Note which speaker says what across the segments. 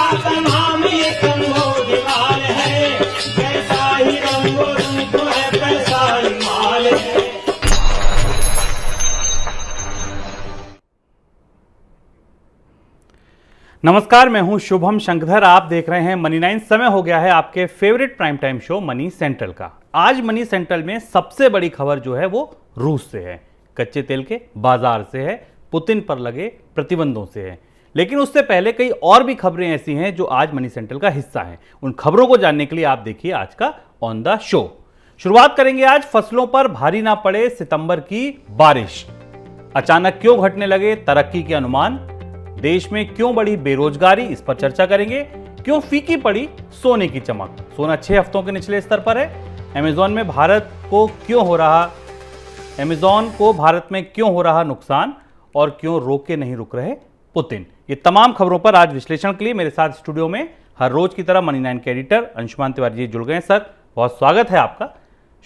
Speaker 1: का नाम एक मोदीलाल है, जैसा ही रंगो रूप है पैसा ही माल है।
Speaker 2: नमस्कार, मैं हूं शुभम शंकधर। आप देख रहे हैं मनी 9। समय हो गया है आपके favourite prime time show money central का। आज मनी सेंट्रल में सबसे बड़ी खबर जो है वो रूस से है, कच्चे तेल के बाजार से है, पुतिन पर लगे प्रतिबंधों से है। लेकिन उससे पहले कई और भी खबरें ऐसी हैं जो आज मनी सेंट्रल का हिस्सा हैं। उन खबरों को जानने के लिए आप देखिए आज का ऑन द शो। शुरुआत करेंगे आज फसलों पर भारी ना पड़े सितंबर की बारिश। अचानक क्यों घटने लगे तरक्की के अनुमान, देश में क्यों बढ़ी बेरोजगारी, इस पर चर्चा करेंगे। क्यों फीकी पड़ी सोने की चमक, सोना 6 हफ्तों के निचले स्तर पर है। अमेजॉन में भारत में क्यों हो रहा नुकसान, और क्यों रोके नहीं रुक रहे पुतिन। ये तमाम खबरों पर आज विश्लेषण के लिए मेरे साथ स्टूडियो में हर रोज की तरह मनी 9 के एडिटर अंशुमान तिवारी जी जुड़ गए। सर, बहुत स्वागत है आपका।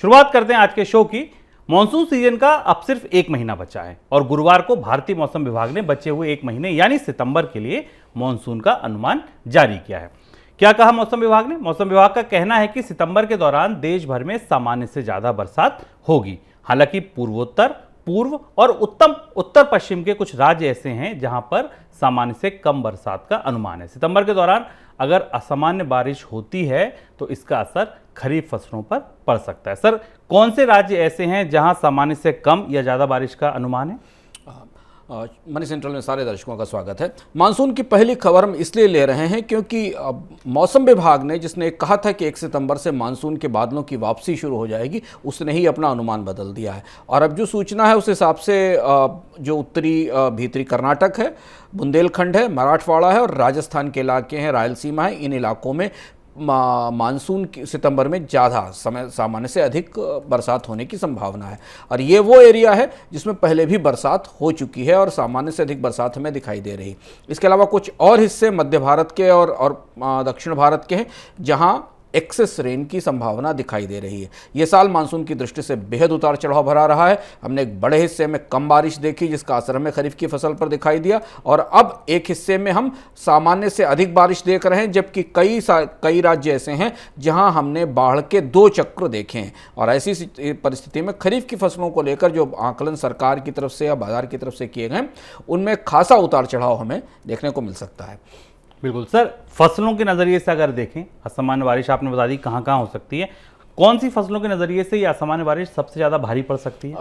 Speaker 2: शुरुआत करते हैं आज के शो की। मॉनसून सीजन का अब सिर्फ 1 महीना बचा है और गुरुवार को भारतीय मौसम विभाग ने बचे हुए 1 महीने यानी सितंबर के लिए मॉनसून का अनुमान जारी किया है। क्या कहा मौसम विभाग ने? मौसम विभाग का कहना है कि सितंबर के दौरान देश भर में सामान्य से ज्यादा बरसात होगी। हालांकि पूर्व और उत्तर पश्चिम के कुछ राज्य ऐसे हैं जहां पर सामान्य से कम बरसात का अनुमान है। सितंबर के दौरान अगर असामान्य बारिश होती है तो इसका असर खरीफ फसलों पर पड़ सकता है। सर, कौन से राज्य ऐसे हैं जहां सामान्य से कम या ज्यादा बारिश का अनुमान है?
Speaker 3: मनी सेंट्रल में सारे दर्शकों का स्वागत है। मानसून की पहली खबर हम इसलिए ले रहे हैं क्योंकि मौसम विभाग ने, जिसने कहा था कि 1 सितंबर से मानसून के बादलों की वापसी शुरू हो जाएगी, उसने ही अपना अनुमान बदल दिया है। और अब जो सूचना है उस हिसाब से जो उत्तरी भीतरी कर्नाटक है, बुंदेलखंड है, मराठवाड़ा है और राजस्थान के इलाके हैं, रायलसीमा है, इन इलाकों में मानसून की सितंबर में ज़्यादा सामान्य से अधिक बरसात होने की संभावना है। और ये वो एरिया है जिसमें पहले भी बरसात हो चुकी है और सामान्य से अधिक बरसात हमें दिखाई दे रही। इसके अलावा कुछ और हिस्से मध्य भारत के और दक्षिण भारत के हैं जहां एक्सेस रेन की संभावना दिखाई दे रही है। ये साल मानसून की दृष्टि से बेहद उतार चढ़ाव भरा रहा है। हमने एक बड़े हिस्से में कम बारिश देखी जिसका असर हमें खरीफ की फसल पर दिखाई दिया, और अब एक हिस्से में हम सामान्य से अधिक बारिश देख रहे हैं, जबकि कई राज्य ऐसे हैं जहां हमने बाढ़ के 2 चक्र देखे हैं। और ऐसी परिस्थिति में खरीफ की फसलों को लेकर जो आकलन सरकार की तरफ से या बाजार की तरफ से किए गए उनमें खासा उतार चढ़ाव हमें देखने को मिल सकता है।
Speaker 2: बिल्कुल सर, फसलों के नज़रिए से अगर देखें, असामान्य बारिश आपने बता दी कहाँ कहाँ हो सकती है। कौन सी फसलों के नज़रिए से ये असामान्य बारिश सबसे ज़्यादा भारी पड़ सकती है?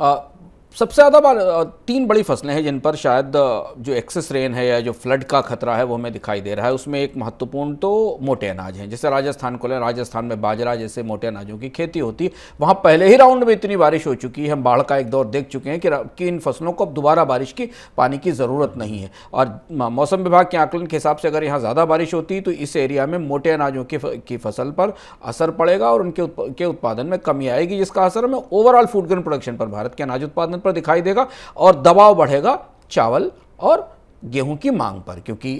Speaker 3: सबसे ज़्यादा 3 बड़ी फसलें हैं जिन पर शायद जो एक्सेस रेन है या जो फ्लड का खतरा है वो हमें दिखाई दे रहा है। उसमें एक महत्वपूर्ण तो मोटे अनाज हैं, जैसे राजस्थान को लें, राजस्थान में बाजरा जैसे मोटे अनाजों की खेती होती है। वहाँ पहले ही राउंड में इतनी बारिश हो चुकी है, हम बाढ़ का एक दौर देख चुके हैं कि इन फसलों को अब दोबारा बारिश की पानी की ज़रूरत नहीं है। और मौसम विभाग के आकलन के हिसाब से अगर यहाँ ज़्यादा बारिश होती है तो इस एरिया में मोटे अनाजों की फसल पर असर पड़ेगा और उनके उत्पादन में कमी आएगी, जिसका असर हमें ओवरऑल फूड ग्रेन प्रोडक्शन पर, भारत के अनाज उत्पादन पर दिखाई देगा और दबाव बढ़ेगा चावल और गेहूं की मांग पर, क्योंकि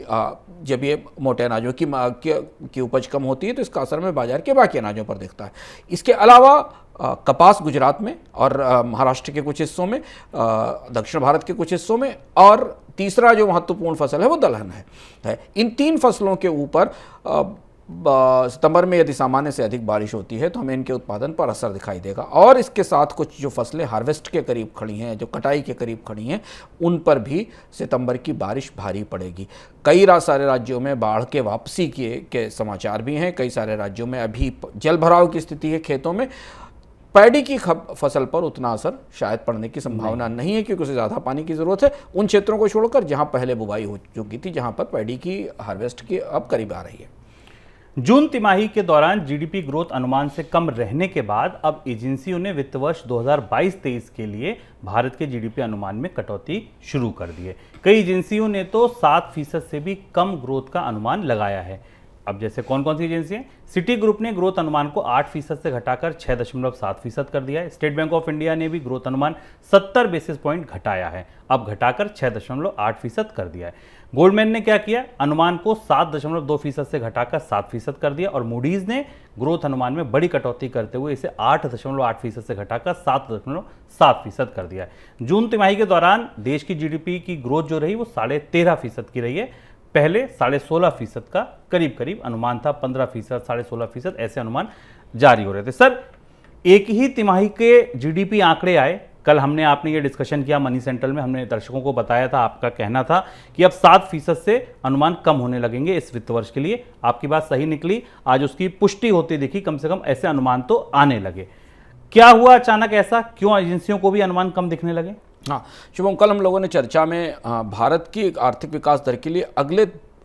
Speaker 3: जब ये मोटे अनाजों की उपज कम होती है तो इसका असर में बाजार के बाकी अनाजों पर दिखता है। इसके अलावा कपास गुजरात में और महाराष्ट्र के कुछ हिस्सों में, दक्षिण भारत के कुछ हिस्सों में, और तीसरा जो महत्वपूर्ण फसल है वो दलहन है। इन 3 फसलों के ऊपर सितंबर में यदि सामान्य से अधिक बारिश होती है तो हमें इनके उत्पादन पर असर दिखाई देगा। और इसके साथ कुछ जो फसलें हार्वेस्ट के करीब खड़ी हैं, जो कटाई के करीब खड़ी हैं, उन पर भी सितंबर की बारिश भारी पड़ेगी। कई सारे राज्यों में बाढ़ के वापसी के समाचार भी हैं। कई सारे राज्यों में अभी जल भराव की स्थिति है खेतों में। पैडी की फसल पर उतना असर शायद पड़ने की संभावना नहीं है क्योंकि उसे ज़्यादा पानी की ज़रूरत है उन क्षेत्रों को छोड़कर जहाँ पहले बुवाई हो चुकी थी, जहाँ पर पैडी की हार्वेस्ट की अब करीब आ रही है।
Speaker 2: जून तिमाही के दौरान जीडीपी ग्रोथ अनुमान से कम रहने के बाद अब एजेंसियों ने वित्त वर्ष 2022-23 के लिए भारत के जीडीपी अनुमान में कटौती शुरू कर दी है। कई एजेंसियों ने तो 7% से भी कम ग्रोथ का अनुमान लगाया है। अब जैसे कौन कौन सी एजेंसियां? सिटी ग्रुप ने ग्रोथ अनुमान को 8% से घटाकर 6.7% कर दिया है। स्टेट बैंक ऑफ इंडिया ने भी ग्रोथ अनुमान 70 बेसिस पॉइंट घटाया है, अब घटाकर 6.8% कर दिया है। गोल्डमैन ने क्या किया? अनुमान को 7.2% से घटाकर 7% कर दिया, और मूडीज ने ग्रोथ अनुमान में बड़ी कटौती करते हुए इसे 8.8% से घटाकर 7.7% कर दिया है। जून तिमाही के दौरान देश की जीडीपी की ग्रोथ जो रही वो 13.5% की रही है। पहले 16.5% का करीब करीब अनुमान था, 15%, 16.5% ऐसे अनुमान जारी हो रहे थे। सर, एक ही तिमाही के जीडीपी आंकड़े आए, कल हमने आपने ये डिस्कशन किया मनी सेंट्रल में, हमने दर्शकों को बताया था, आपका कहना था कि अब 7% से अनुमान कम होने लगेंगे इस वित्त वर्ष के लिए। आपकी बात सही निकली, आज उसकी पुष्टि होती दिखी, कम से कम ऐसे अनुमान तो आने लगे। क्या हुआ अचानक ऐसा, क्यों एजेंसियों को भी अनुमान कम दिखने लगे?
Speaker 3: हाँ शुभम, कल हम लोगों ने चर्चा में भारत की आर्थिक विकास दर के लिए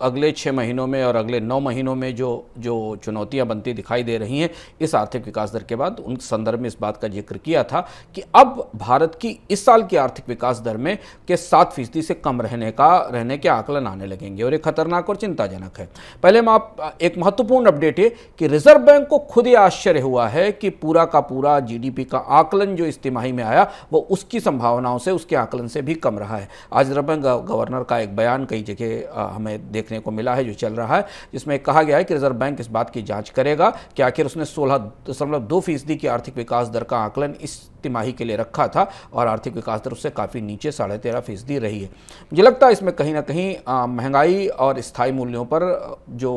Speaker 3: अगले 6 महीनों में और अगले 9 महीनों में जो चुनौतियां बनती दिखाई दे रही हैं इस आर्थिक विकास दर के बाद, उन संदर्भ में इस बात का जिक्र किया था कि अब भारत की इस साल की आर्थिक विकास दर में के 7% से कम रहने के आकलन आने लगेंगे और ये खतरनाक और चिंताजनक है। पहले हम एक महत्वपूर्ण अपडेट है कि रिजर्व बैंक को खुद ये आश्चर्य हुआ है कि पूरा का पूरा जीडीपी का आकलन जो इस तिमाही में आया वो उसकी संभावनाओं से, उसके आकलन से भी कम रहा है। आज रिजर्व बैंक गवर्नर का एक बयान कई जगह हमें देखने को मिला है जो चल रहा है, जिसमें कहा गया है कि रिजर्व बैंक इस बात की जांच करेगा कि आखिर उसने 16.2% की आर्थिक विकास दर का आकलन इस तिमाही के लिए रखा था और आर्थिक विकास दर उससे काफ़ी नीचे 13.5% रही है। मुझे लगता है इसमें कहीं ना कहीं महंगाई और स्थायी मूल्यों पर जो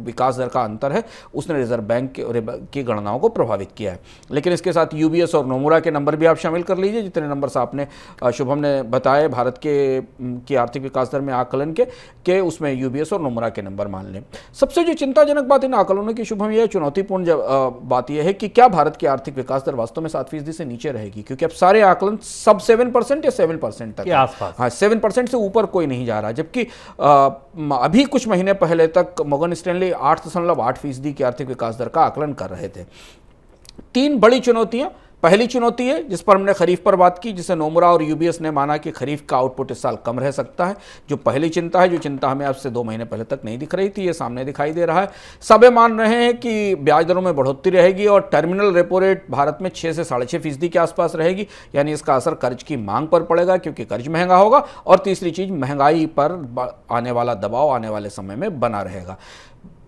Speaker 3: विकास दर का अंतर है उसने रिजर्व बैंक की गणनाओं को प्रभावित किया है। लेकिन इसके साथ यूबीएस और नोमुरा के नंबर भी आप शामिल कर लीजिए, जितने नंबर्स आपने शुभम ने बताए भारत की आर्थिक विकास दर में आकलन के उसमें यूबीएस और नोमुरा के नंबर मान लें। सबसे जो चिंताजनक बात इन आकलनों की शुभम यह चुनौतीपूर्ण बात यह है कि क्या भारत की आर्थिक विकास दर वास्तव में 7% से नीचे रहेगी, क्योंकि अब सारे आकलन सब 7% या 7% तक
Speaker 2: आसपास।
Speaker 3: हाँ, 7% से ऊपर कोई नहीं जा रहा, जबकि अभी कुछ महीने पहले तक मॉर्गन स्टैनली 8.8% की आर्थिक विकास दर का आकलन कर रहे थे। 3 बड़ी चुनौतियां, पहली चुनौती है जिस पर हमने खरीफ पर बात की, जिसे नोमुरा और यूबीएस ने माना कि खरीफ का आउटपुट इस साल कम रह सकता है। जो पहली चिंता है, जो चिंता हमें अब से 2 महीने पहले तक नहीं दिख रही थी, ये सामने दिखाई दे रहा है। सब मान रहे हैं कि ब्याज दरों में बढ़ोतरी रहेगी और टर्मिनल रेपो रेट भारत में 6 से 6.5% के आसपास रहेगी, यानी इसका असर कर्ज की मांग पर पड़ेगा क्योंकि कर्ज महंगा होगा। और तीसरी चीज, महंगाई पर आने वाला दबाव आने वाले समय में बना रहेगा।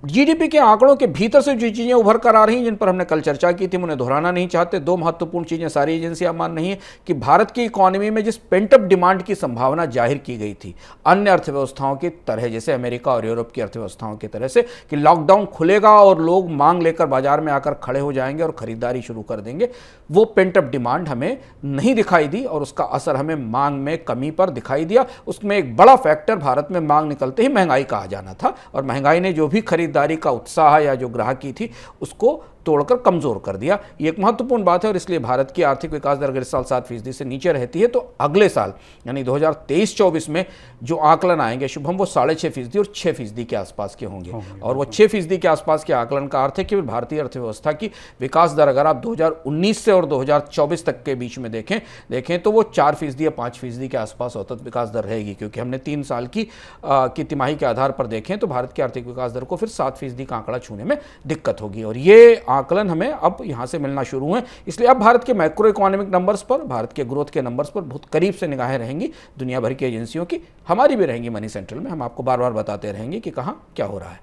Speaker 3: जीडीपी के आंकड़ों के भीतर से जो चीजें उभर कर आ रही हैं, जिन पर हमने कल चर्चा की थी, उन्हें दोहराना नहीं चाहते। 2 महत्वपूर्ण चीजें सारी एजेंसियां मान रही हैं कि भारत की इकोनॉमी में जिस पेंटअप डिमांड की संभावना जाहिर की गई थी अन्य अर्थव्यवस्थाओं की तरह, जैसे अमेरिका और यूरोप की अर्थव्यवस्थाओं की तरह से, कि लॉकडाउन खुलेगा और लोग मांग लेकर बाजार में आकर खड़े हो जाएंगे और खरीदारी शुरू कर देंगे, वो पेंटअप डिमांड हमें नहीं दिखाई दी और उसका असर हमें मांग में कमी पर दिखाई दिया। उसमें एक बड़ा फैक्टर भारत में मांग निकलते ही महंगाई का आ जाना था और महंगाई ने जो भी खरीदारी का उत्साह या जो ग्राहकी थी उसको तोड़कर कमजोर कर दिया। ये एक महत्वपूर्ण बात है और इसलिए भारत की आर्थिक विकास दर अगर इस साल 7% से नीचे रहती है तो अगले साल यानी 2023-24 में जो आकलन आएंगे शुभम, वो 6.5% और 6% के आसपास के होंगे। और वो 6% के आसपास के आकलन का अर्थ है कि भारतीय अर्थव्यवस्था की विकास दर अगर आप 2019 से और 2024 तक के बीच में देखें तो वो 4% या 5% के आसपास औसत विकास दर रहेगी, क्योंकि हमने 3 साल की तिमाही के आधार पर देखें तो भारत की आर्थिक विकास दर को फिर 7% का आंकड़ा छूने में दिक्कत होगी। और ये आकलन हमें अब यहां से मिलना शुरू हुए, इसलिए अब भारत के मैक्रो इकोनॉमिक नंबर्स पर, भारत के ग्रोथ के नंबर्स पर बहुत करीब से निगाहें रहेंगी दुनिया भर की एजेंसियों की, हमारी भी रहेंगी मनी सेंट्रल में। हम आपको बार बार बताते रहेंगे कि कहां क्या हो रहा है।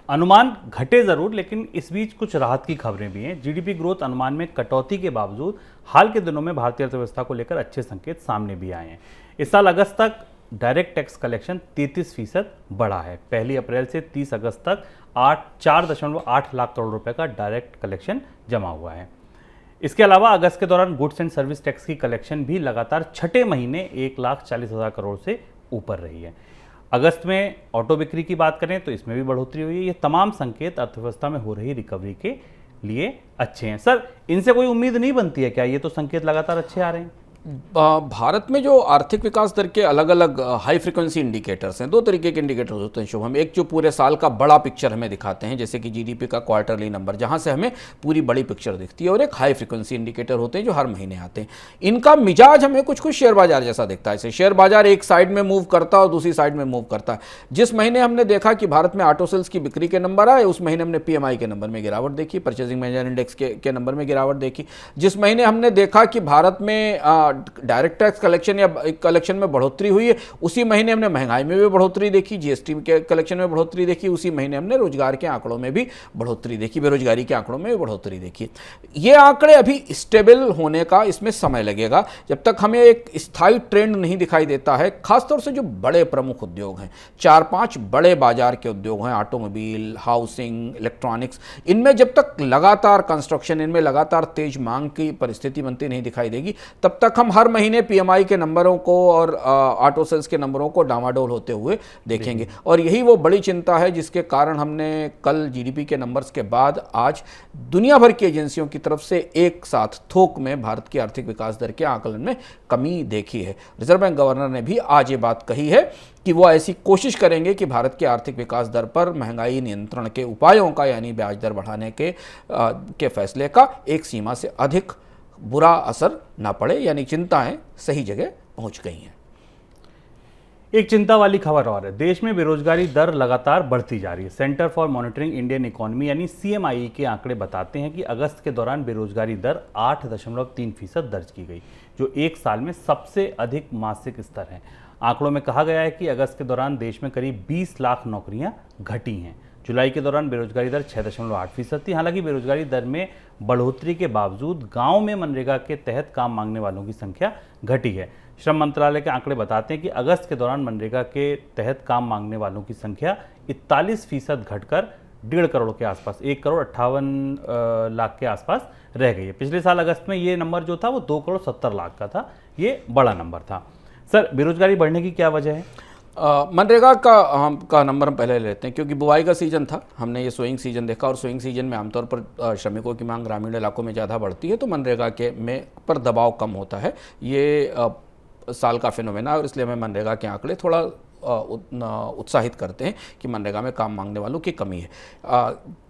Speaker 2: अनुमान घटे जरूर, लेकिन इस बीच कुछ राहत की खबरें भी हैं। जीडीपी ग्रोथ अनुमान में कटौती के बावजूद हाल के दिनों में भारतीय अर्थव्यवस्था को लेकर अच्छे संकेत सामने भी आए हैं। इस साल अगस्त तक डायरेक्ट टैक्स कलेक्शन 33% बढ़ा है। 1 अप्रैल से 30 अगस्त तक 4.8 लाख करोड़ रुपए का डायरेक्ट कलेक्शन जमा हुआ है। इसके अलावा अगस्त के दौरान गुड्स एंड सर्विस टैक्स की कलेक्शन भी लगातार 6ठे महीने 1,40,000 करोड़ से ऊपर रही है। अगस्त में ऑटो बिक्री की बात करें तो इसमें भी बढ़ोतरी हुई है। ये तमाम संकेत अर्थव्यवस्था में हो रही रिकवरी के लिए अच्छे हैं। सर, इनसे कोई उम्मीद नहीं बनती है क्या? ये तो संकेत लगातार अच्छे आ रहे हैं।
Speaker 3: भारत में जो आर्थिक विकास दर के अलग अलग हाई फ्रीक्वेंसी इंडिकेटर्स हैं, 2 तरीके के इंडिकेटर्स होते हैं शुभम। एक जो पूरे साल का बड़ा पिक्चर हमें दिखाते हैं, जैसे कि जीडीपी का क्वार्टरली नंबर, जहां से हमें पूरी बड़ी पिक्चर दिखती है, और एक हाई फ्रीक्वेंसी इंडिकेटर होते हैं जो हर महीने आते हैं। इनका मिजाज हमें कुछ शेयर बाजार जैसा दिखता है। जैसे शेयर बाजार एक साइड में मूव करता है और दूसरी साइड में मूव करता है। जिस महीने हमने देखा कि भारत में ऑटो सेल्स की बिक्री के नंबर आए, उस महीने हमने पीएमआई के नंबर में गिरावट देखी, परचेजिंग मैनेजर इंडेक्स के नंबर में गिरावट देखी। जिस महीने हमने देखा कि भारत में डायरेक्ट टैक्स कलेक्शन या कलेक्शन में बढ़ोतरी हुई है, उसी महीने हमने महंगाई में भी बढ़ोतरी देखी, जीएसटी के कलेक्शन में बढ़ोतरी देखी, उसी महीने हमने रोजगार के आंकड़ों में भी बढ़ोतरी देखी, बेरोजगारी के आंकड़ों में भी बढ़ोतरी देखी। ये आंकड़े अभी स्टेबल होने का इसमें समय लगेगा, जब तक हमें एक स्थायी ट्रेंड नहीं दिखाई देता है। खासतौर से जो बड़े प्रमुख उद्योग हैं, 4-5 बड़े बाजार के उद्योग हैं, ऑटोमोबाइल, हाउसिंग, इलेक्ट्रॉनिक्स, इनमें जब तक लगातार कंस्ट्रक्शन, इनमें लगातार तेज मांग की परिस्थिति बनती नहीं दिखाई देगी, तब तक हम हर महीने पीएमआई के नंबरों को और ऑटो सेल्स के नंबरों को डामाडोल होते हुए देखेंगे। और यही वो बड़ी चिंता है जिसके कारण हमने कल जीडीपी के नंबर्स के बाद आज दुनिया भर की एजेंसियों की तरफ से एक साथ थोक में भारत की आर्थिक विकास दर के आकलन में कमी देखी है। रिजर्व बैंक गवर्नर ने भी आज ये बात कही है कि वो ऐसी कोशिश करेंगे कि भारत के आर्थिक विकास दर पर महंगाई नियंत्रण के उपायों का, यानी ब्याज दर बढ़ाने के फैसले का एक सीमा से अधिक बुरा असर ना पड़े, यानी चिंताएं सही जगह पहुंच गई हैं।
Speaker 2: एक चिंता वाली खबर और है, देश में बेरोजगारी दर लगातार बढ़ती जा रही है। Centre for monitoring Indian economy यानी CMI के आंकड़े बताते हैं कि अगस्त के दौरान बेरोजगारी दर 8.3% दर्ज की गई, जो एक साल में सबसे अधिक मासिक स्तर है। आंकड़ों में कहा गया है कि अगस्त के दौरान देश में करीब 20 लाख नौकरियां घटी हैं। जुलाई के दौरान बेरोजगारी दर 6.8% थी। हालांकि बेरोजगारी दर में बढ़ोतरी के बावजूद गांव में मनरेगा के तहत काम मांगने वालों की संख्या घटी है। श्रम मंत्रालय के आंकड़े बताते हैं कि अगस्त के दौरान मनरेगा के तहत काम मांगने वालों की संख्या 41% घटकर 1.5 करोड़ के आसपास, 1.58 करोड़ के आसपास रह गई है। पिछले साल अगस्त में ये नंबर जो था वो 2.70 करोड़ का था, ये बड़ा नंबर था। सर, बेरोजगारी बढ़ने की क्या वजह है?
Speaker 3: मनरेगा का नंबर हम पहले लेते हैं, क्योंकि बुआई का सीजन था, हमने ये सोइंग सीजन देखा, और सोइंग सीजन में आमतौर पर श्रमिकों की मांग ग्रामीण इलाकों में ज़्यादा बढ़ती है, तो मनरेगा के पर दबाव कम होता है। ये साल का फिनोमेना, और इसलिए हमें मनरेगा के आंकड़े थोड़ा उत्साहित करते हैं कि मनरेगा में काम मांगने वालों की कमी है।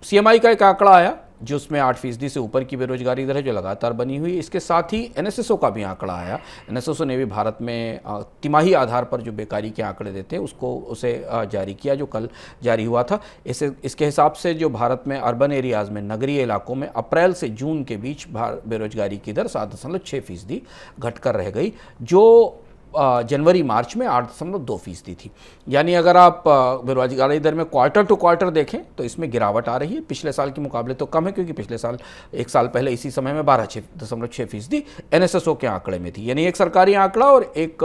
Speaker 3: CMI का एक आंकड़ा आया जो उसमें 8% से ऊपर की बेरोजगारी दर है, जो लगातार बनी हुई है। इसके साथ ही NSSO का भी आंकड़ा आया। NSSO ने भी भारत में तिमाही आधार पर जो बेकारी के आंकड़े देते हैं उसे जारी किया, जो कल जारी हुआ था। इसके हिसाब से जो भारत में अर्बन एरियाज़ में, नगरीय इलाकों में अप्रैल से जून के बीच बेरोजगारी की दर 7.6% घटकर रह गई, जो जनवरी मार्च में 8.2% थी। यानी अगर आप बेरोजगारी दर में क्वार्टर टू क्वार्टर देखें तो इसमें गिरावट आ रही है। पिछले साल के मुकाबले तो कम है, क्योंकि पिछले साल, एक साल पहले इसी समय में 12.6% NSSO के आंकड़े में थी। यानी एक सरकारी आंकड़ा और एक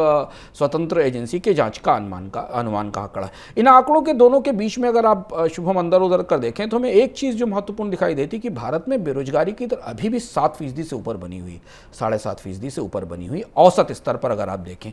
Speaker 3: स्वतंत्र एजेंसी के जांच का अनुमान का आंकड़ा। इन आंकड़ों के दोनों के बीच में अगर आप शुभम अंदर उधर कर देखें तो हमें एक चीज़ जो महत्वपूर्ण दिखाई देती कि भारत में बेरोजगारी की दर अभी भी 7% से ऊपर बनी हुई, 7.5% से ऊपर बनी हुई औसत स्तर पर अगर आप देखें।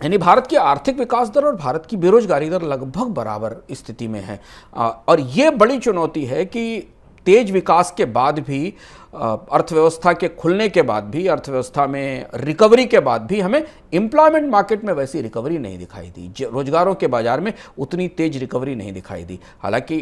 Speaker 3: यानी भारत की आर्थिक विकास दर और भारत की बेरोजगारी दर लगभग बराबर स्थिति में है। और ये बड़ी चुनौती है कि तेज विकास के बाद भी, अर्थव्यवस्था के खुलने के बाद भी, अर्थव्यवस्था में रिकवरी के बाद भी हमें एम्प्लॉयमेंट मार्केट में वैसी रिकवरी नहीं दिखाई दी, रोजगारों के बाजार में उतनी तेज रिकवरी नहीं दिखाई दी। हालांकि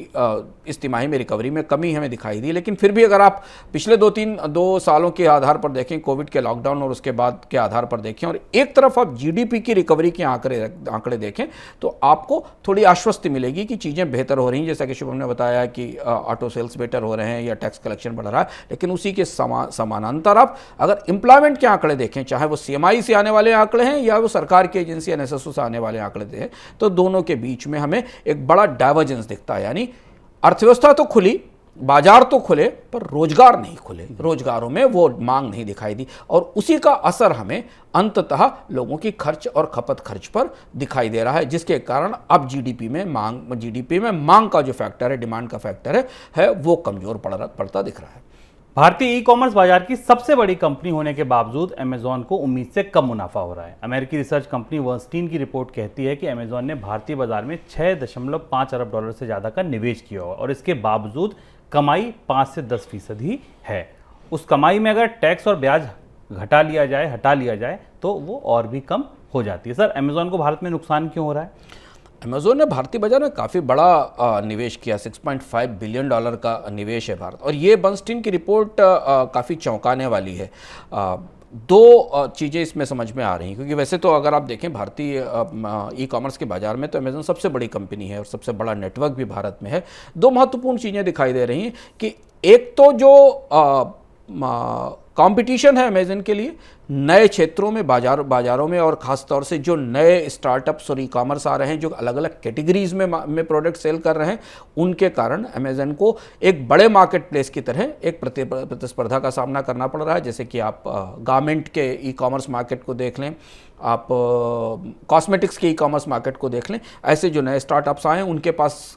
Speaker 3: इस तिमाही में रिकवरी में कमी हमें दिखाई दी, लेकिन फिर भी अगर आप पिछले 2 सालों के आधार पर देखें, कोविड के लॉकडाउन और उसके बाद के आधार पर देखें, और एक तरफ आप GDP की रिकवरी के आंकड़े देखें, तो आपको थोड़ी आश्वस्ति मिलेगी कि चीज़ें बेहतर हो रही हैं। जैसा कि शुभम ने बताया कि ऑटो सेल्स बेटर हो रहे हैं या टैक्स कलेक्शन बढ़ रहा है, लेकिन उसी के समानांतर आप अगर एम्प्लॉयमेंट के आंकड़े देखें, चाहे वो CMI से आने वाले आंकड़े हैं या वो सरकार की एजेंसी NSSO से आने वाले आंकड़े हैं, तो दोनों के बीच में हमें एक बड़ा डाइवर्जेंस दिखता है। यानी अर्थव्यवस्था तो खुली, बाजार तो खुले, पर रोजगार नहीं खुले, रोजगारों में वो मांग नहीं दिखाई दी, और उसी का असर हमें अंततः लोगों की खर्च और खपत खर्च पर दिखाई दे रहा है, जिसके कारण अब GDP में मांग का जो फैक्टर है, डिमांड का फैक्टर है वो कमजोर पड़ता दिख रहा है।
Speaker 2: भारतीय ई-कॉमर्स बाजार की सबसे बड़ी कंपनी होने के बावजूद अमेजॉन को उम्मीद से कम मुनाफा हो रहा है। अमेरिकी रिसर्च कंपनी वर्स्टीन की रिपोर्ट कहती है कि अमेजॉन ने भारतीय बाजार में $6.5 अरब से ज़्यादा का निवेश किया हुआ, और इसके बावजूद कमाई 5 से 10% ही है। उस कमाई में अगर टैक्स और ब्याज हटा लिया जाए तो वो और भी कम हो जाती है। सर, अमेजॉन को भारत में नुकसान क्यों हो रहा है?
Speaker 3: अमेजोन ने भारतीय बाजार में काफ़ी बड़ा निवेश किया, $6.5 बिलियन का निवेश है भारत, और ये बर्नस्टीन की रिपोर्ट काफ़ी चौंकाने वाली है। 2 चीज़ें इसमें समझ में आ रही हैं, क्योंकि वैसे तो अगर आप देखें भारतीय ई-कॉमर्स के बाजार में तो अमेजोन सबसे बड़ी कंपनी है और सबसे बड़ा नेटवर्क भी भारत में है। 2 महत्वपूर्ण चीज़ें दिखाई दे रही हैं कि एक तो जो कंपटीशन है अमेजन के लिए नए क्षेत्रों में, बाजारों में, और ख़ास तौर से जो नए स्टार्टअप्स और ई कॉमर्स आ रहे हैं जो अलग अलग कैटेगरीज में प्रोडक्ट सेल कर रहे हैं, उनके कारण अमेजन को एक बड़े मार्केट प्लेस की तरह एक प्रतिस्पर्धा का सामना करना पड़ रहा है। जैसे कि आप गारमेंट के ई कॉमर्स मार्केट को देख लें, आप कॉस्मेटिक्स के ई कॉमर्स मार्केट को देख लें। ऐसे जो नए स्टार्टअप्स आए हैं उनके पास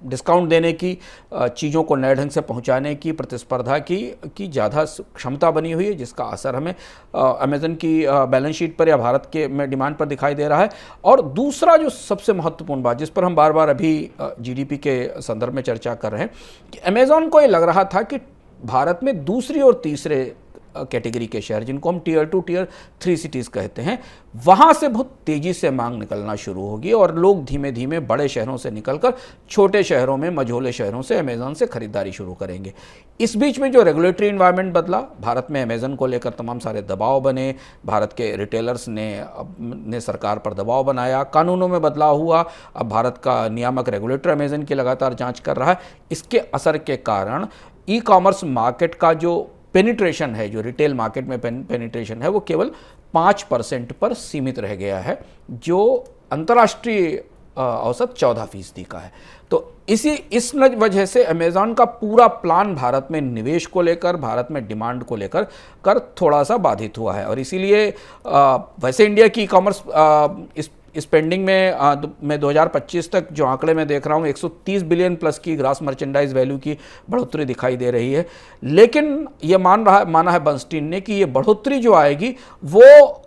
Speaker 3: डिस्काउंट देने की, चीज़ों को नए ढंग से पहुंचाने की, प्रतिस्पर्धा की ज़्यादा क्षमता बनी हुई है, जिसका असर हमें अमेज़न की बैलेंस शीट पर या भारत के में डिमांड पर दिखाई दे रहा है। और दूसरा जो सबसे महत्वपूर्ण बात जिस पर हम बार बार अभी जीडीपी के संदर्भ में चर्चा कर रहे हैं कि अमेज़न को ये लग रहा था कि भारत में दूसरी और तीसरे कैटेगरी के शहर, जिनको हम टियर 2 टियर 3 सिटीज़ कहते हैं, वहाँ से बहुत तेज़ी से मांग निकलना शुरू होगी और लोग धीमे धीमे बड़े शहरों से निकलकर छोटे शहरों में, मझोले शहरों से अमेज़न से ख़रीदारी शुरू करेंगे। इस बीच में जो रेगुलेटरी इन्वायरमेंट बदला, भारत में अमेज़न को लेकर तमाम सारे दबाव बने, भारत के रिटेलर्स ने सरकार पर दबाव बनाया, कानूनों में बदलाव हुआ, अब भारत का नियामक रेगुलेटर अमेज़न की लगातार जाँच कर रहा है। इसके असर के कारण ई कॉमर्स मार्केट का जो पेनिट्रेशन है, जो रिटेल मार्केट में पेनिट्रेशन है, वो केवल 5% पर सीमित रह गया है, जो अंतर्राष्ट्रीय औसत 14% का है। तो इस वजह से अमेज़न का पूरा प्लान भारत में निवेश को लेकर, भारत में डिमांड को लेकर थोड़ा सा बाधित हुआ है। और इसीलिए वैसे इंडिया की ई कॉमर्स स्पेंडिंग में 2025 तक जो आंकड़े मैं देख रहा हूँ 130 बिलियन प्लस की ग्रॉस मर्चेंडाइज वैल्यू की बढ़ोतरी दिखाई दे रही है। लेकिन ये माना है बर्नस्टीन ने कि ये बढ़ोतरी जो आएगी वो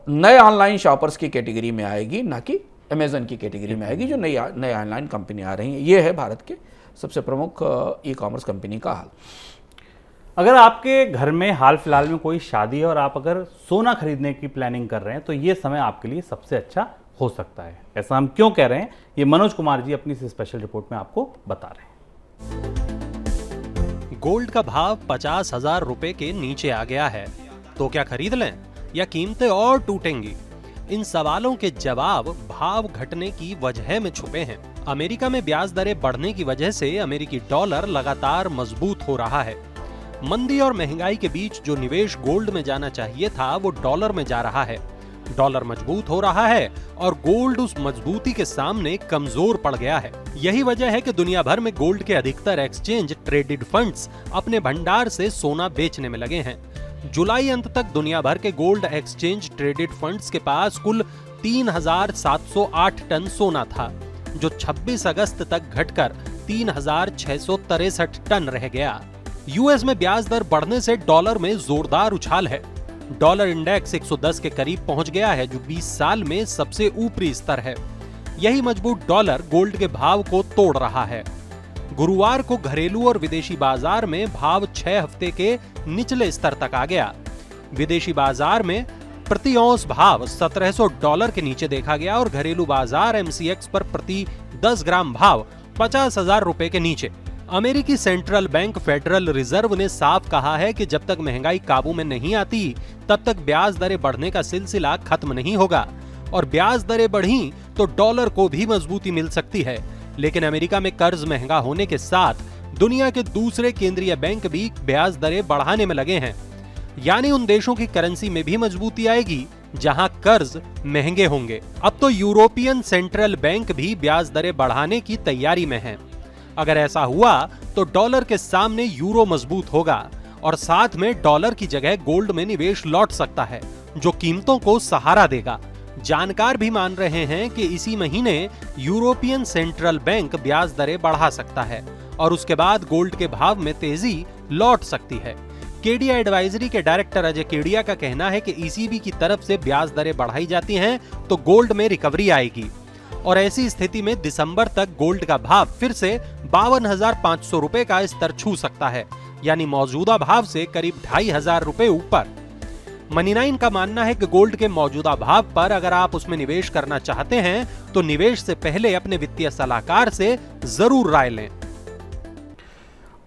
Speaker 3: नए ऑनलाइन शॉपर्स की कैटेगरी में आएगी, ना कि अमेज़न की कैटेगरी में आएगी, जो नई ऑनलाइन कंपनी आ रही हैं। ये है भारत के सबसे प्रमुख ई कॉमर्स कंपनी का हाल।
Speaker 2: अगर आपके घर में हाल फिलहाल में कोई शादी है और आप अगर सोना खरीदने की प्लानिंग कर रहे हैं तो ये समय आपके लिए सबसे अच्छा हो सकता है। ऐसा हम क्यों कह रहे हैं, ये मनोज कुमार जी अपनी इस स्पेशल रिपोर्ट में आपको बता रहे हैं।
Speaker 4: गोल्ड का भाव 50,000 रुपए के नीचे आ गया है, तो क्या खरीद लें या कीमतें और टूटेंगी? इन सवालों के जवाब भाव घटने की वजह में छुपे हैं। अमेरिका में ब्याज दरें बढ़ने की वजह से अमेरिकी डॉलर लगातार मजबूत हो रहा है। मंदी और महंगाई के बीच जो निवेश गोल्ड में जाना चाहिए था वो डॉलर में जा रहा है। डॉलर मजबूत हो रहा है और गोल्ड उस मजबूती के सामने कमजोर पड़ गया है। यही वजह है कि दुनिया भर में गोल्ड के अधिकतर एक्सचेंज ट्रेडेड फंड्स अपने भंडार से सोना बेचने में लगे हैं। जुलाई अंत तक दुनिया भर के गोल्ड एक्सचेंज ट्रेडेड फंड्स के पास कुल 3,708 टन सोना था, जो 26 अगस्त तक घटकर 3,663 टन रह गया। यूएस में ब्याज दर बढ़ने से डॉलर में जोरदार उछाल है। डॉलर इंडेक्स 110 के करीब पहुंच गया है, जो 20 साल में सबसे ऊपरी स्तर है। यही मजबूत डॉलर गोल्ड के भाव को तोड़ रहा है। गुरुवार को घरेलू और विदेशी बाजार में भाव 6 हफ्ते के निचले स्तर तक आ गया। विदेशी बाजार में प्रति औंस भाव $1,700 के नीचे देखा गया और घरेलू बाजार एमसीएक्स पर प्रति 10 ग्राम भाव 50,000 रुपए के नीचे। अमेरिकी सेंट्रल बैंक फेडरल रिजर्व ने साफ कहा है कि जब तक महंगाई काबू में नहीं आती तब तक ब्याज दरें बढ़ने का सिलसिला खत्म नहीं होगा, और ब्याज दरें बढ़ी तो डॉलर को भी मजबूती मिल सकती है। लेकिन अमेरिका में कर्ज महंगा होने के साथ दुनिया के दूसरे केंद्रीय बैंक भी ब्याज दरें बढ़ाने में लगे हैं, यानी उन देशों की करेंसी में भी मजबूती आएगी जहां कर्ज महंगे होंगे। अब तो यूरोपियन सेंट्रल बैंक भी ब्याज दरें बढ़ाने की तैयारी में है। अगर ऐसा हुआ तो डॉलर के सामने यूरो मजबूत होगा और साथ में डॉलर की जगह गोल्ड में निवेश लौट सकता है, जो कीमतों को सहारा देगा। जानकार भी मान रहे हैं कि इसी महीने यूरोपियन सेंट्रल बैंक ब्याज दरें बढ़ा सकता है और उसके बाद गोल्ड के भाव में तेजी लौट सकती है। केडिया एडवाइजरी के डायरेक्टर अजय केडिया का कहना है कि ईसीबी की तरफ से ब्याज दरें बढ़ाई जाती हैं तो गोल्ड में रिकवरी आएगी, और ऐसी स्थिति में दिसंबर तक गोल्ड का भाव फिर से 52,500 रुपए का स्तर छू सकता है, यानी मौजूदा भाव से करीब 2,500 रुपए ऊपर। मनी9 का मानना है कि गोल्ड के मौजूदा भाव पर अगर आप उसमें निवेश करना चाहते हैं तो निवेश से पहले अपने वित्तीय सलाहकार से जरूर राय लें।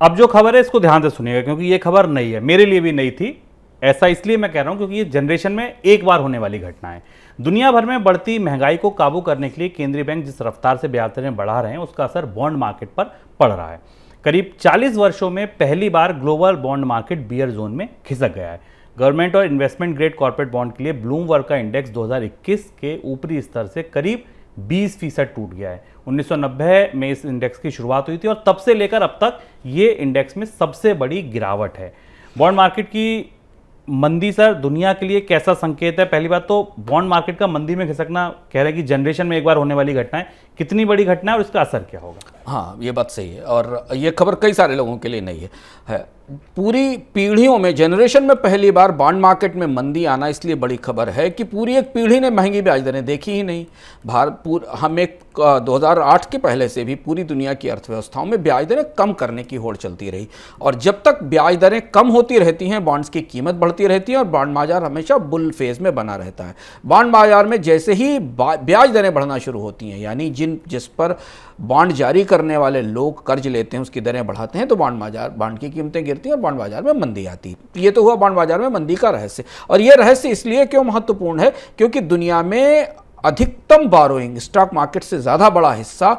Speaker 2: अब जो खबर है इसको ध्यान से सुनिएगा, क्योंकि ये खबर नई है, मेरे लिए भी नई थी। ऐसा इसलिए मैं कह रहा हूं क्योंकि ये जनरेशन में एक बार होने वाली घटना है। दुनिया भर में बढ़ती महंगाई को काबू करने के लिए केंद्रीय बैंक जिस रफ्तार से ब्याज दरें बढ़ा रहे हैं उसका असर बॉन्ड मार्केट पर पड़ रहा है। करीब 40 वर्षों में पहली बार global bond market bear zone में खिसक गया है। गवर्नमेंट और इन्वेस्टमेंट ग्रेड कॉर्पोरेट बॉन्ड के लिए ब्लूमबर्ग का इंडेक्स 2021 के ऊपरी स्तर से करीब 20% टूट गया है। 1990 में इस इंडेक्स की शुरुआत हुई थी और तब से लेकर अब तक ये इंडेक्स में सबसे बड़ी गिरावट है। बॉन्ड मार्केट की मंदी सर दुनिया के लिए कैसा संकेत है? पहली बात तो बॉन्ड मार्केट का मंदी में खिसकना कह रहे हैं कि जनरेशन में एक बार होने वाली घटना है, कितनी बड़ी घटना है और इसका असर क्या होगा?
Speaker 3: हाँ, ये बात सही है और ये खबर कई सारे लोगों के लिए नहीं है। पूरी पीढ़ियों में, जनरेशन में पहली बार बॉन्ड मार्केट में मंदी आना इसलिए बड़ी खबर है कि पूरी एक पीढ़ी ने महंगी ब्याज दरें देखी ही नहीं। हम एक 2008 के पहले से भी पूरी दुनिया की अर्थव्यवस्थाओं में ब्याज दरें कम करने की होड़ चलती रही और जब तक ब्याज दरें कम होती रहती हैं, बॉन्ड्स की कीमत बढ़ती रहती है और बॉन्ड बाजार हमेशा बुल फेज में बना रहता है। बॉन्ड बाजार में जैसे ही ब्याज दरें बढ़ना शुरू होती हैं, यानी जिस पर बॉन्ड जारी करने वाले लोग कर्ज लेते हैं उसकी दरें बढ़ाते हैं, तो बॉन्ड की कीमतें गिरती हैं और बॉन्ड बाजार में मंदी आती है। ये तो हुआ बॉन्ड बाजार में मंदी का रहस्य। और ये रहस्य इसलिए क्यों महत्वपूर्ण है? क्योंकि दुनिया में अधिकतम बारोइंग, स्टॉक मार्केट से ज़्यादा बड़ा हिस्सा,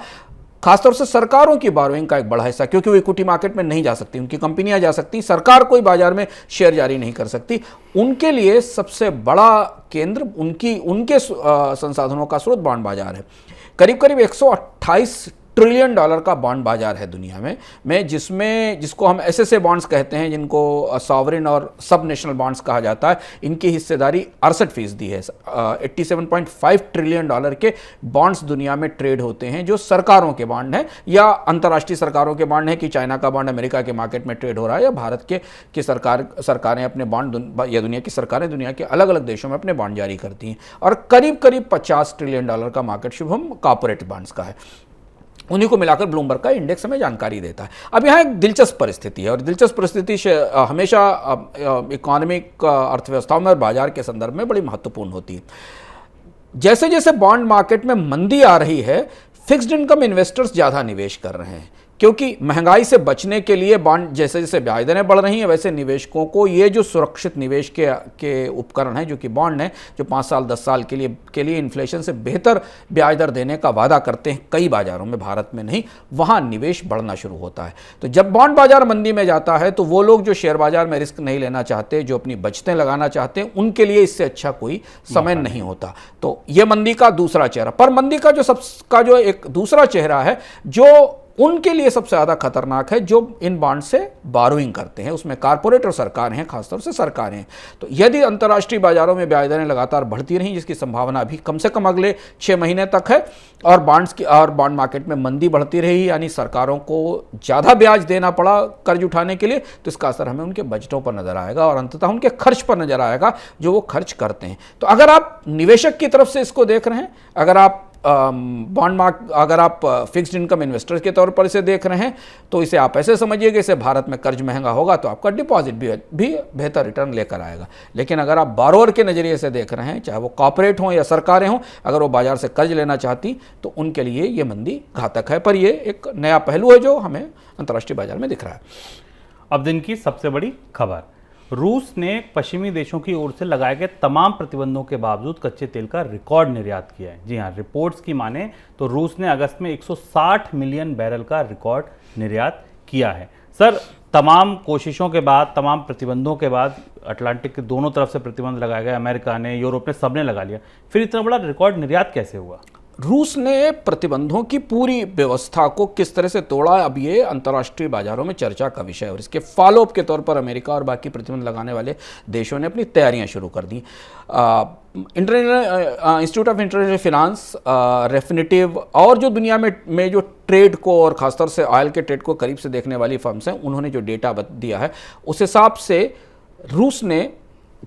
Speaker 3: खासतौर से सरकारों की बारोइंग का एक बड़ा हिस्सा, क्योंकि वो इक्विटी मार्केट में नहीं जा सकती, उनकी कंपनियां जा सकती, सरकार कोई बाजार में शेयर जारी नहीं कर सकती, उनके लिए सबसे बड़ा केंद्र उनके संसाधनों का स्रोत बॉन्ड बाजार है। करीब करीब 128 ट्रिलियन डॉलर का बॉन्ड बाजार है दुनिया में जिसको हम एसएसए बॉन्ड्स कहते हैं, जिनको सॉवरिन और सब नेशनल बॉन्ड्स कहा जाता है। इनकी हिस्सेदारी 68% है। 87.5 ट्रिलियन डॉलर के बॉन्ड्स दुनिया में ट्रेड होते हैं, जो सरकारों के बॉन्ड हैं या अंतर्राष्ट्रीय सरकारों के बॉन्ड हैं कि चाइना का बॉन्ड अमेरिका के मार्केट में ट्रेड हो रहा है या भारत की सरकारें अपने बॉन्ड या दुनिया की सरकारें दुनिया के अलग अलग देशों में अपने बॉन्ड जारी करती हैं। और करीब करीब 50 ट्रिलियन डॉलर का मार्केट शुभम कॉर्पोरेट बॉन्ड्स का है। उन्हीं को मिलाकर ब्लूमबर्ग का इंडेक्स हमें जानकारी देता है। अब यहाँ एक दिलचस्प परिस्थिति है और दिलचस्प परिस्थिति हमेशा इकोनॉमिक अर्थव्यवस्थाओं में और बाजार के संदर्भ में बड़ी महत्वपूर्ण होती है। जैसे जैसे बॉन्ड मार्केट में मंदी आ रही है, फिक्स्ड इनकम इन्वेस्टर्स ज़्यादा निवेश कर रहे हैं, क्योंकि महंगाई से बचने के लिए बॉन्ड जैसे जैसे ब्याज दरें बढ़ रही हैं, वैसे निवेशकों को ये जो सुरक्षित निवेश के उपकरण हैं, जो कि बॉन्ड हैं, जो 5 साल 10 साल के लिए इन्फ्लेशन से बेहतर ब्याज दर देने का वादा करते हैं कई बाजारों में, भारत में नहीं, वहाँ निवेश बढ़ना शुरू होता है। तो जब बॉन्ड बाजार मंदी में जाता है तो वो लोग जो शेयर बाजार में रिस्क नहीं लेना चाहते, जो अपनी बचतें लगाना चाहते हैं, उनके लिए इससे अच्छा कोई समय नहीं होता। तो ये मंदी का दूसरा चेहरा। पर मंदी का जो एक दूसरा चेहरा है, जो उनके लिए सबसे ज़्यादा खतरनाक है, जो इन बॉन्ड से बारोइंग करते हैं, उसमें कॉर्पोरेट और सरकार हैं, खासतौर से सरकारें हैं। तो यदि अंतर्राष्ट्रीय बाजारों में ब्याज दरें लगातार बढ़ती रहीं, जिसकी संभावना अभी कम से कम अगले 6 महीने तक है, और बॉन्ड मार्केट में मंदी बढ़ती रही, यानी सरकारों को ज़्यादा ब्याज देना पड़ा कर्ज उठाने के लिए, तो इसका असर हमें उनके बजटों पर नजर आएगा और अंततः उनके खर्च पर नजर आएगा जो वो खर्च करते हैं। तो अगर आप निवेशक की तरफ से इसको देख रहे हैं, अगर आप अगर आप फिक्स्ड इनकम इन्वेस्टर्स के तौर पर इसे देख रहे हैं, तो इसे आप ऐसे समझिए कि इसे भारत में कर्ज महंगा होगा तो आपका डिपॉजिट भी बेहतर रिटर्न लेकर आएगा। लेकिन अगर आप बारोअर के नज़रिए से देख रहे हैं, चाहे वो कॉर्पोरेट हों या सरकारें हों, अगर वो बाजार से कर्ज लेना चाहती तो उनके लिए ये मंदी घातक है। पर ये एक नया पहलू है जो हमें अंतर्राष्ट्रीय बाजार में दिख रहा है।
Speaker 2: अब दिन की सबसे बड़ी खबर, रूस ने पश्चिमी देशों की ओर से लगाए गए तमाम प्रतिबंधों के बावजूद कच्चे तेल का रिकॉर्ड निर्यात किया है। जी हाँ, रिपोर्ट्स की माने तो रूस ने अगस्त में 160 मिलियन बैरल का रिकॉर्ड निर्यात किया है। सर, तमाम कोशिशों के बाद, तमाम प्रतिबंधों के बाद, अटलांटिक के दोनों तरफ से प्रतिबंध लगाए गए, अमेरिका ने, यूरोप ने, सबने लगा लिया, फिर इतना बड़ा रिकॉर्ड निर्यात कैसे हुआ?
Speaker 3: रूस ने प्रतिबंधों की पूरी व्यवस्था को किस तरह से तोड़ा, अब ये अंतर्राष्ट्रीय बाजारों में चर्चा का विषय है और इसके फॉलोअप के तौर पर अमेरिका और बाकी प्रतिबंध लगाने वाले देशों ने अपनी तैयारियां शुरू कर दी। इंस्टीट्यूट ऑफ इंटरनेशनल फिनांस, रेफिनिटिव और जो दुनिया में जो ट्रेड को और खासतौर से ऑयल के ट्रेड को करीब से देखने वाली फर्म्स हैं, उन्होंने जो डेटा दिया है उस हिसाब से रूस ने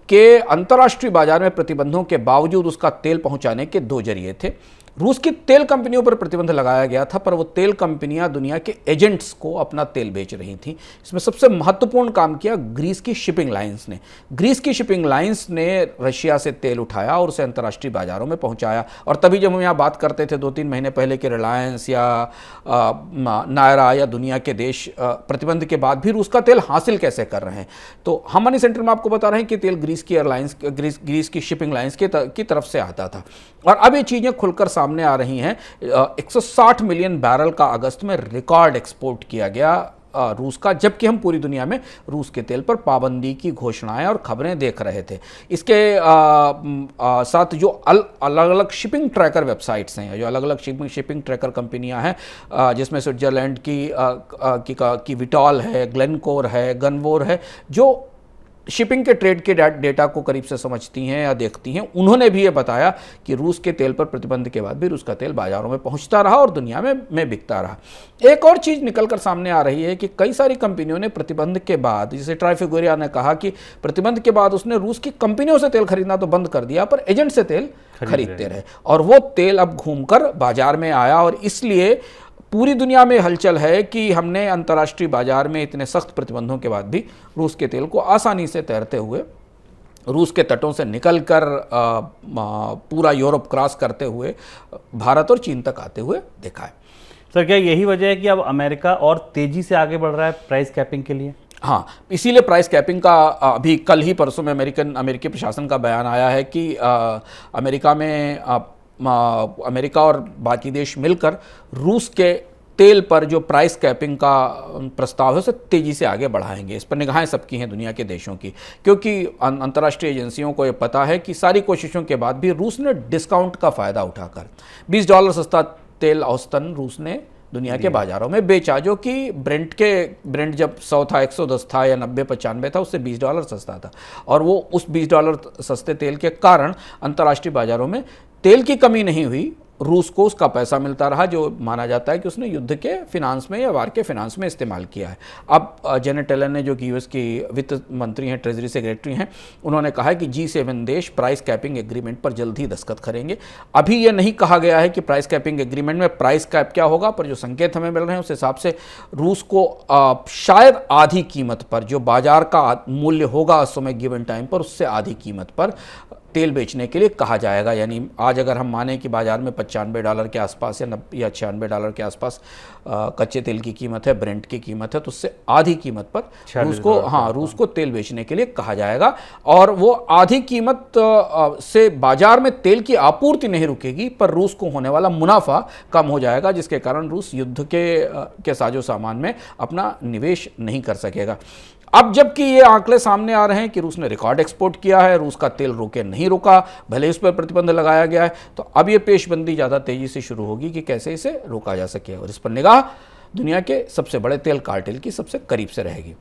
Speaker 3: के अंतर्राष्ट्रीय बाजार में प्रतिबंधों के बावजूद उसका तेल पहुंचाने के 2 जरिए थे। रूस की तेल कंपनियों पर प्रतिबंध लगाया गया था, पर वो तेल कंपनियां दुनिया के एजेंट्स को अपना तेल बेच रही थीं। इसमें सबसे महत्वपूर्ण काम किया ग्रीस की शिपिंग लाइंस ने। ग्रीस की शिपिंग लाइंस ने रशिया से तेल उठाया और उसे अंतर्राष्ट्रीय बाजारों में पहुंचाया। और तभी जब हम यहाँ बात करते थे 2-3 महीने पहले कि रिलायंस या नायरा या दुनिया के देश प्रतिबंध के बाद भी रूस का तेल हासिल कैसे कर रहे हैं, तो हम मनी सेंटर में आपको बता रहे हैं कि तेल ग्रीस की एयरलाइंस, ग्रीस की शिपिंग लाइंस की तरफ से आता था। और अब ये चीज़ें खुलकर सामने आ रही हैं। 160 मिलियन बैरल का अगस्त में रिकॉर्ड एक्सपोर्ट किया गया रूस का, जबकि हम पूरी दुनिया में रूस के तेल पर पाबंदी की घोषणाएं और खबरें देख रहे थे। इसके साथ जो अलग अलग शिपिंग ट्रैकर वेबसाइट्स हैं, जो अलग अलग शिपिंग ट्रैकर कंपनियां हैं, जिसमें स्विट्जरलैंड की विटॉल है, ग्लेनकोर है, गनवोर है, जो शिपिंग के ट्रेड के डेटा को करीब से समझती हैं या देखती हैं, उन्होंने भी ये बताया कि रूस के तेल पर प्रतिबंध के बाद भी रूस का तेल बाजारों में पहुंचता रहा और दुनिया में बिकता रहा। एक और चीज़ निकलकर सामने आ रही है कि कई सारी कंपनियों ने प्रतिबंध के बाद, जैसे ट्राइफेगोरिया ने कहा कि प्रतिबंध के बाद उसने रूस की कंपनियों से तेल खरीदना तो बंद कर दिया, पर एजेंट से तेल खरीदते रहे और वो तेल अब घूमकर बाजार में आया। और इसलिए पूरी दुनिया में हलचल है कि हमने अंतर्राष्ट्रीय बाजार में इतने सख्त प्रतिबंधों के बाद भी रूस के तेल को आसानी से तैरते हुए रूस के तटों से निकलकर पूरा यूरोप क्रॉस करते हुए भारत और चीन तक आते हुए देखा है।
Speaker 2: सर, क्या यही वजह है कि अब अमेरिका और तेजी से आगे बढ़ रहा है प्राइस कैपिंग के लिए?
Speaker 3: हाँ, इसीलिए प्राइस कैपिंग का अभी कल ही परसों में अमेरिकी प्रशासन का बयान आया है कि अमेरिका और बाकी देश मिलकर रूस के तेल पर जो प्राइस कैपिंग का प्रस्ताव है उसे तेज़ी से आगे बढ़ाएंगे। इस पर निगाहें सबकी हैं दुनिया के देशों की, क्योंकि अंतर्राष्ट्रीय एजेंसियों को ये पता है कि सारी कोशिशों के बाद भी रूस ने डिस्काउंट का फ़ायदा उठाकर $20 सस्ता तेल औसतन रूस ने दुनिया के बाजारों में बेचा, जो कि ब्रेंट जब 100 था, 110 था या 90-95 था, उससे $20 सस्ता था। और वो उस $20 सस्ते तेल के कारण अंतर्राष्ट्रीय बाजारों में तेल की कमी नहीं हुई, रूस को उसका पैसा मिलता रहा, जो माना जाता है कि उसने युद्ध के फिनांस में या वार के फिनांस में इस्तेमाल किया है। अब जेनेट येलेन ने, जो कि यूएस की वित्त मंत्री हैं, ट्रेजरी सेक्रेटरी हैं, उन्होंने कहा है कि G7 देश प्राइस कैपिंग एग्रीमेंट पर जल्द ही दस्तखत करेंगे। अभी ये नहीं कहा गया है कि प्राइस कैपिंग एग्रीमेंट में प्राइस कैप क्या होगा, पर जो संकेत हमें मिल रहे हैं उस हिसाब से रूस को शायद आधी कीमत पर, जो बाजार का मूल्य होगा उस समय गिवन टाइम पर, उससे आधी कीमत पर तेल बेचने के लिए कहा जाएगा। यानी आज अगर हम माने कि बाजार में $95 के आसपास या $96 के आसपास कच्चे तेल की कीमत है, ब्रेंट की कीमत है, तो उससे आधी कीमत पर रूस को तेल बेचने के लिए कहा जाएगा। और वो आधी कीमत से बाजार में तेल की आपूर्ति नहीं रुकेगी, पर रूस को होने वाला मुनाफा कम हो जाएगा, जिसके कारण रूस युद्ध के साजो सामान में अपना निवेश नहीं कर सकेगा। अब जबकि ये आंकड़े सामने आ रहे हैं कि रूस ने रिकॉर्ड एक्सपोर्ट किया है, रूस का तेल रुके नहीं रुका, भले इस पर प्रतिबंध लगाया गया है, तो अब ये पेशबंदी ज़्यादा तेज़ी से शुरू होगी कि कैसे इसे रोका जा सके, और इस पर निगाह दुनिया के सबसे बड़े तेल कार्टेल की सबसे करीब से रहेगी।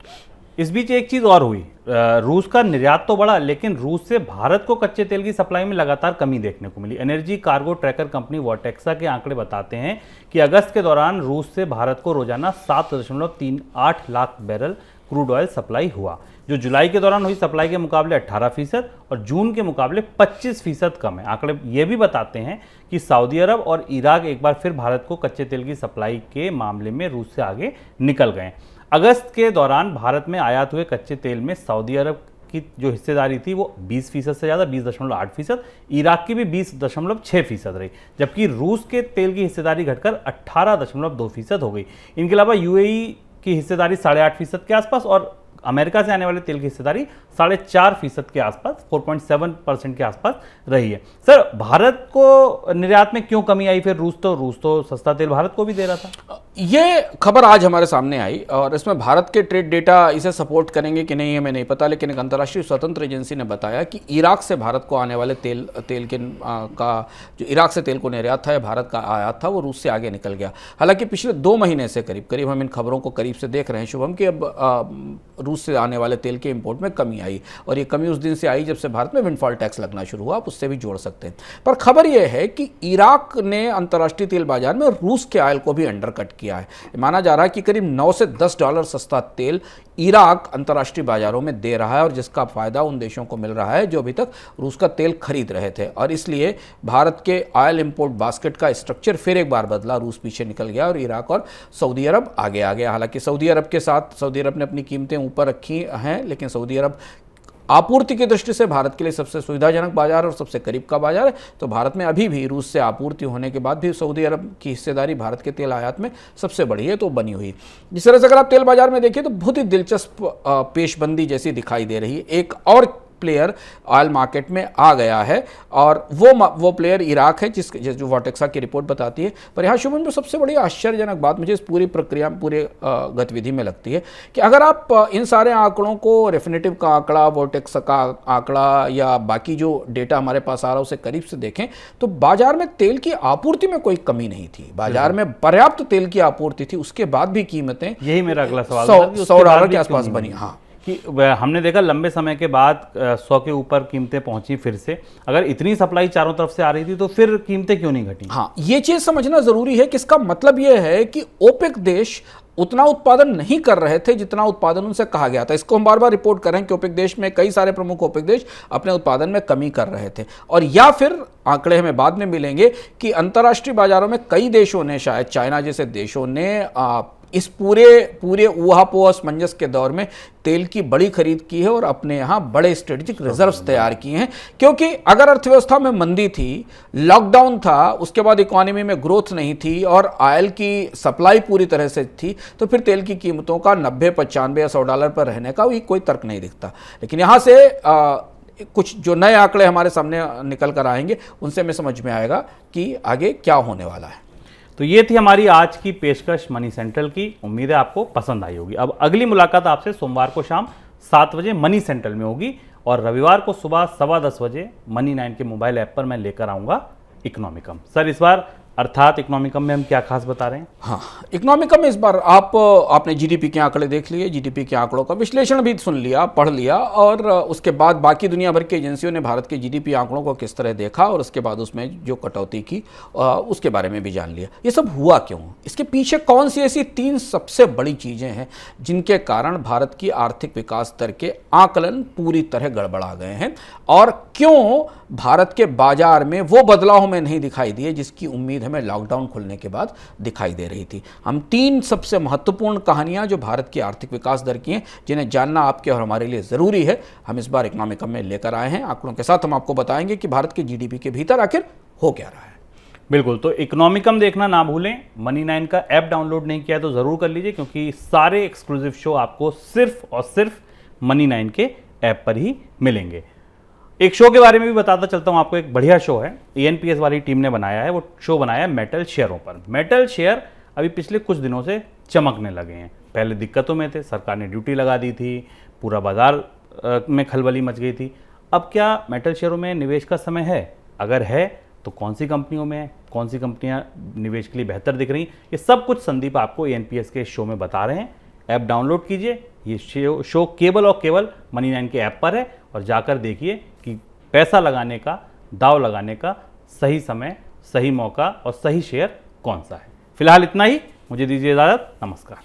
Speaker 2: इस बीच एक चीज़ और हुई, रूस का निर्यात तो बढ़ा, लेकिन रूस से भारत को कच्चे तेल की सप्लाई में लगातार कमी देखने को मिली। एनर्जी कार्गो ट्रैकर कंपनी वॉटेक्सा के आंकड़े बताते हैं कि अगस्त के दौरान रूस से भारत को रोजाना 7.38 lakh barrel crude oil supply हुआ, जो जुलाई के दौरान हुई सप्लाई के मुकाबले 18% और जून के मुकाबले 25% कम है। आंकड़े ये भी बताते हैं कि सऊदी अरब और इराक एक बार फिर भारत को कच्चे तेल की सप्लाई के मामले में रूस से आगे निकल गए। अगस्त के दौरान भारत में आयात हुए कच्चे तेल में सऊदी अरब की जो हिस्सेदारी थी वो 20% से ज़्यादा, 20.8%, इराक की भी 20.6% रही, जबकि रूस के तेल की हिस्सेदारी घटकर 18.2% हो गई। इनके अलावा यूएई की हिस्सेदारी 8.5% के आसपास और अमेरिका से आने वाले तेल की हिस्सेदारी 4.5% के आसपास, 4.7% के आसपास रही है। सर, भारत को निर्यात में क्यों कमी आई फिर? रूस तो सस्ता तेल भारत को भी दे रहा था।
Speaker 3: ये खबर आज हमारे सामने आई और इसमें भारत के ट्रेड डेटा इसे सपोर्ट करेंगे कि नहीं हमें नहीं पता, लेकिन एक अंतर्राष्ट्रीय स्वतंत्र एजेंसी ने बताया कि इराक से भारत को आने वाले तेल के का जो इराक से तेल को निर्यात था या भारत का आयात था, वो रूस से आगे निकल गया। हालांकि पिछले 2 महीने से करीब हम इन खबरों को करीब से देख रहे हैं शुभम, कि अब रूस से आने वाले तेल के इंपोर्ट में कमी आई, और ये कमी उस दिन से आई जब से भारत में विंडफॉल टैक्स लगना शुरू हुआ। आप उससे भी जोड़ सकते हैं। पर खबर यह है कि इराक ने अंतर्राष्ट्रीय तेल बाजार में रूस के ऑयल को भी अंडरकट किया है। माना जा रहा है कि करीब $9 से $10 सस्ता तेल इराक अंतर्राष्ट्रीय बाजारों में दे रहा है, और जिसका फायदा उन देशों को मिल रहा है जो अभी तक रूस का तेल खरीद रहे थे। और इसलिए भारत के ऑयल इंपोर्ट बास्केट का स्ट्रक्चर फिर एक बार बदला, रूस पीछे निकल गया और इराक और सऊदी अरब आगे आ गया। हालांकि सऊदी अरब ने अपनी कीमतें ऊपर रखी हैं, लेकिन सऊदी अरब आपूर्ति की दृष्टि से भारत के लिए सबसे सुविधाजनक बाजार और सबसे करीब का बाजार है। तो भारत में अभी भी रूस से आपूर्ति होने के बाद भी सऊदी अरब की हिस्सेदारी भारत के तेल आयात में सबसे बड़ी है, तो बनी हुई। जिस तरह से अगर आप तेल बाजार में देखिए तो बहुत ही दिलचस्प पेशबंदी जैसी दिखाई दे रही है। एक और प्लेयर ऑयल मार्केट में आ गया है, और वो प्लेयर इराक है, जो वॉटेक्सा की रिपोर्ट बताती है। पर यहाँ शुभम, जो सबसे बड़ी आश्चर्यजनक बात मुझे इस पूरी प्रक्रिया पूरे गतिविधि में लगती है कि अगर आप इन सारे आंकड़ों को, रेफिनेटिव का आंकड़ा, वॉटेक्सा का आंकड़ा या बाकी जो डेटा हमारे पास आ रहा है उसे करीब से देखें तो बाजार में तेल की आपूर्ति में कोई कमी नहीं थी, बाजार में पर्याप्त तेल की आपूर्ति थी, उसके बाद भी कीमतें, यही
Speaker 2: मेरा अगला सवाल था कि
Speaker 3: $100 के आसपास बनी। हाँ,
Speaker 2: कि हमने देखा लंबे समय के बाद 100 के ऊपर कीमतें पहुंची फिर से। अगर इतनी सप्लाई चारों तरफ से आ रही थी तो फिर कीमतें क्यों नहीं घटी?
Speaker 3: हाँ, ये चीज समझना जरूरी है कि इसका मतलब ये है कि ओपेक देश उतना उत्पादन नहीं कर रहे थे जितना उत्पादन उनसे कहा गया था। इसको हम बार बार रिपोर्ट कर रहे हैं कि ओपेक देश में कई सारे प्रमुख ओपेक देश अपने उत्पादन में कमी कर रहे थे, और या फिर आंकड़े हमें बाद में मिलेंगे कि अंतर्राष्ट्रीय बाजारों में कई देशों ने, शायद चाइना जैसे देशों ने इस पूरे ऊहापोह असमंजस के दौर में तेल की बड़ी खरीद की है और अपने यहाँ बड़े स्ट्रेटेजिक रिजर्व्स तैयार किए हैं। क्योंकि अगर अर्थव्यवस्था में मंदी थी, लॉकडाउन था, उसके बाद इकोनॉमी में ग्रोथ नहीं थी और ऑयल की सप्लाई पूरी तरह से थी, तो फिर तेल की कीमतों का 90, 95 या $100 पर रहने का कोई तर्क नहीं दिखता। लेकिन यहाँ से कुछ जो नए आंकड़े हमारे सामने निकल कर आएंगे उनसे हमें समझ में आएगा कि आगे क्या होने वाला है।
Speaker 2: तो ये थी हमारी आज की पेशकश मनी सेंट्रल की। उम्मीद है आपको पसंद आई होगी। अब अगली मुलाकात आपसे सोमवार को शाम 7 बजे मनी सेंट्रल में होगी, और रविवार को सुबह 10:15 बजे मनी 9 के मोबाइल ऐप पर मैं लेकर आऊँगा इकोनॉमिकम। सर, इस बार अर्थात इकोनॉमिकम में हम क्या खास बता रहे हैं?
Speaker 3: हाँ, इकोनॉमिकम में इस बार आपने जीडीपी के आंकड़े देख लिए, जीडीपी के आंकड़ों का विश्लेषण भी सुन लिया, पढ़ लिया, और उसके बाद बाकी दुनिया भर की एजेंसियों ने भारत के जीडीपी आंकड़ों को किस तरह देखा और उसके बाद उसमें जो कटौती की उसके बारे में भी जान लिया। ये सब हुआ क्यों, इसके पीछे कौन सी ऐसी 3 सबसे बड़ी चीज़ें हैं जिनके कारण भारत की आर्थिक विकास दर के आकलन पूरी तरह गड़बड़ा गए हैं, और क्यों भारत के बाजार में वो बदलाव हमें नहीं दिखाई दिए जिसकी उम्मीद हमें लॉकडाउन खुलने के बाद दिखाई दे रही थी। हम 3 सबसे महत्वपूर्ण कहानियां जो भारत की आर्थिक विकास दर की हैं, जिन्हें जानना आपके और हमारे लिए ज़रूरी है, हम इस बार इकोनॉमिकम में लेकर आए हैं। आंकड़ों के साथ हम आपको बताएंगे कि भारत के जीडीपी के भीतर आखिर हो क्या रहा है।
Speaker 2: बिल्कुल, तो इकोनॉमिकम देखना ना भूलें। मनी 9 का ऐप डाउनलोड नहीं किया तो ज़रूर कर लीजिए, क्योंकि सारे एक्सक्लूसिव शो आपको सिर्फ और सिर्फ मनी 9 के ऐप पर ही मिलेंगे। एक शो के बारे में भी बताता चलता हूं आपको। एक बढ़िया शो है, ENPS वाली टीम ने बनाया है। वो शो बनाया है मेटल शेयरों पर। मेटल शेयर अभी पिछले कुछ दिनों से चमकने लगे हैं। पहले दिक्कतों में थे, सरकार ने ड्यूटी लगा दी थी, पूरा बाजार में खलबली मच गई थी। अब क्या मेटल शेयरों में निवेश का समय है? अगर है तो कौन सी कंपनियों में, कौन सी कंपनियां निवेश के लिए बेहतर दिख रही, ये सब कुछ संदीप आपको ENPS के शो में बता रहे हैं। ऐप डाउनलोड कीजिए। ये शो केवल और केवल मनी 9 के ऐप पर है, और जाकर देखिए कि पैसा लगाने का, दाव लगाने का सही समय, सही मौका और सही शेयर कौन सा है। फिलहाल इतना ही, मुझे दीजिए इजाजत। नमस्कार।